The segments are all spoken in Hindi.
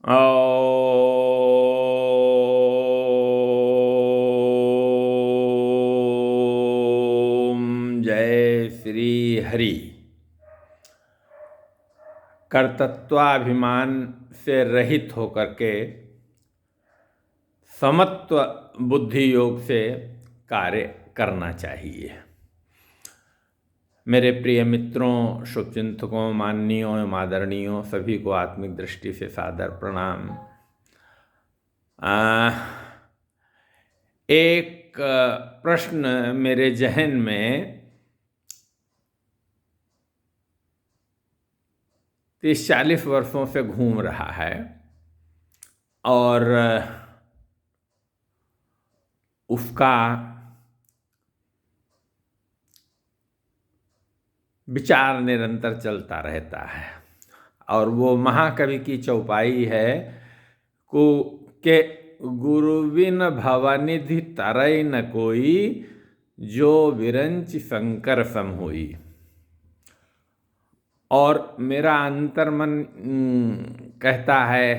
ओम जय श्री हरि। कर्तृत्वाभिमान से रहित होकर के समत्व बुद्धि योग से कार्य करना चाहिए। मेरे प्रिय मित्रों, शुभचिंतकों, माननीयों एवं आदरणीयों, सभी को आत्मिक दृष्टि से सादर प्रणाम। एक प्रश्न मेरे जहन में 30-40 वर्षों से घूम रहा है और उसका विचार निरंतर चलता रहता है और वो महाकवि की चौपाई है को के गुरु बिन भवनिधि तरई न कोई, जो विरंच शंकर सम होई। और मेरा अंतर्मन कहता है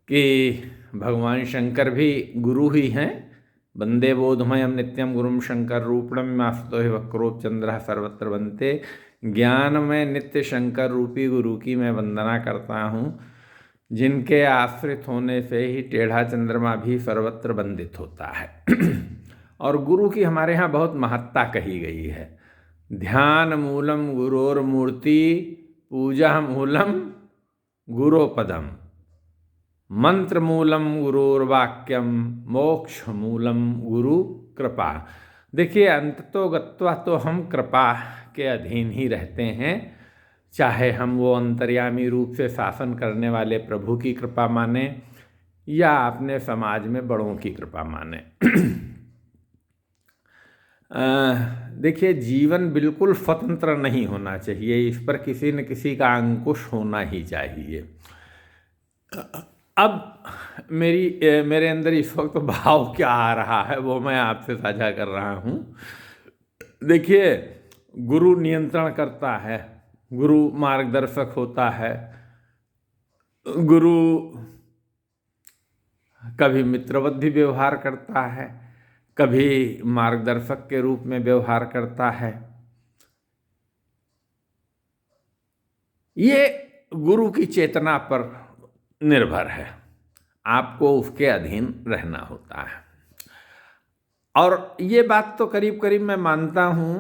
कि भगवान शंकर भी गुरु ही हैं। वंदे बोधमयम नित्यम गुरुम शंकर रूपणम मास्तो वक्रोप चंद्र सर्वत्र बनते। ज्ञान में नित्य शंकर रूपी गुरु की मैं वंदना करता हूँ, जिनके आश्रित होने से ही टेढ़ा चंद्रमा भी सर्वत्र वंदित होता है। और गुरु की हमारे यहाँ बहुत महत्ता कही गई है। ध्यान मूलम गुरोर मूर्ति, पूजा मूलम गुरोपदम, मंत्र मूलम गुरुर्वाक्यम, मोक्ष मूलम गुरु कृपा। देखिए, अंततोगत्वा तो हम कृपा के अधीन ही रहते हैं, चाहे हम वो अंतर्यामी रूप से शासन करने वाले प्रभु की कृपा माने या अपने समाज में बड़ों की कृपा माने। देखिए, जीवन बिल्कुल स्वतंत्र नहीं होना चाहिए, इस पर किसी न किसी का अंकुश होना ही चाहिए। अब मेरे अंदर इस वक्त भाव क्या आ रहा है वो मैं आपसे साझा कर रहा हूँ। देखिए, गुरु नियंत्रण करता है, गुरु मार्गदर्शक होता है, गुरु कभी मित्रवत भी व्यवहार करता है, कभी मार्गदर्शक के रूप में व्यवहार करता है। ये गुरु की चेतना पर निर्भर है, आपको उसके अधीन रहना होता है। और ये बात तो करीब करीब मैं मानता हूँ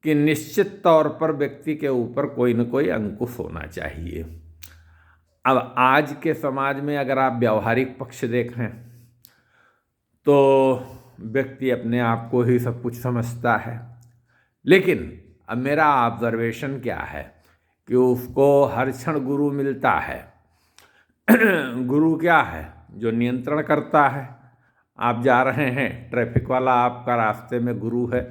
कि निश्चित तौर पर व्यक्ति के ऊपर कोई न कोई अंकुश होना चाहिए। अब आज के समाज में अगर आप व्यावहारिक पक्ष देखें तो व्यक्ति अपने आप को ही सब कुछ समझता है, लेकिन अब मेरा ऑब्जर्वेशन क्या है कि उसको हर क्षण गुरु मिलता है। गुरु क्या है? जो नियंत्रण करता है। आप जा रहे हैं, ट्रैफिक वाला आपका रास्ते में गुरु है,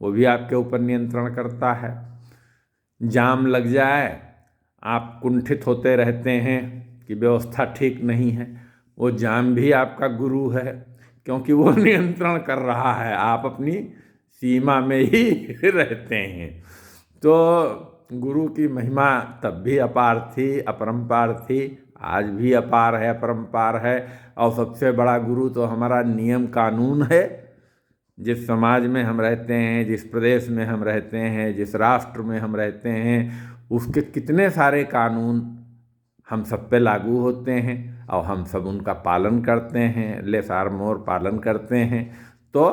वो भी आपके ऊपर नियंत्रण करता है। जाम लग जाए, आप कुंठित होते रहते हैं कि व्यवस्था ठीक नहीं है, वो जाम भी आपका गुरु है, क्योंकि वो नियंत्रण कर रहा है, आप अपनी सीमा में ही रहते हैं। तो गुरु की महिमा तब भी अपार थी, अपरंपार थी, आज भी अपार है, अपरंपार है। और सबसे बड़ा गुरु तो हमारा नियम कानून है। जिस समाज में हम रहते हैं, जिस प्रदेश में हम रहते हैं, जिस राष्ट्र में हम रहते हैं, उसके कितने सारे कानून हम सब पे लागू होते हैं और हम सब उनका पालन करते हैं, लेसार मोर पालन करते हैं। तो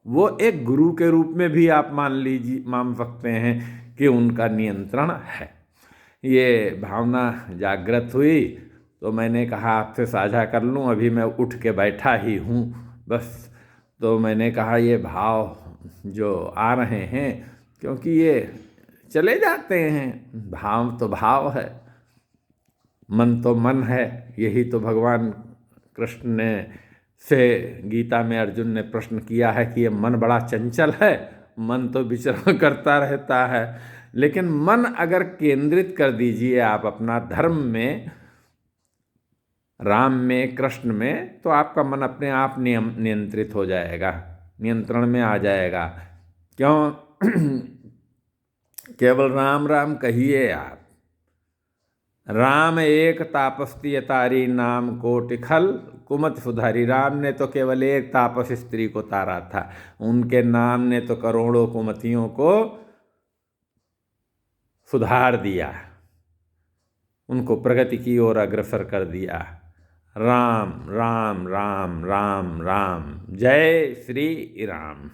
वो एक गुरु के रूप में भी आप मान सकते हैं कि उनका नियंत्रण है। ये भावना जागृत हुई तो मैंने कहा आपसे साझा कर लूँ। अभी मैं उठ के बैठा ही हूँ बस, तो मैंने कहा ये भाव जो आ रहे हैं, क्योंकि ये चले जाते हैं, भाव तो भाव है, मन तो मन है। यही तो भगवान कृष्ण ने से गीता में अर्जुन ने प्रश्न किया है कि ये मन बड़ा चंचल है, मन तो विचरण करता रहता है। लेकिन मन अगर केंद्रित कर दीजिए आप अपना धर्म में, राम में, कृष्ण में, तो आपका मन अपने आप नियंत्रित हो जाएगा, नियंत्रण में आ जाएगा। क्यों? केवल राम राम कहिए आप, राम एक तापस्ती तारी नाम कोटि खल कुमत सुधारी। राम ने तो केवल एक तापस स्त्री को तारा था, उनके नाम ने तो करोड़ों कुमतियों को सुधार दिया, उनको प्रगति की ओर अग्रसर कर दिया। राम राम राम राम राम। जय श्री राम।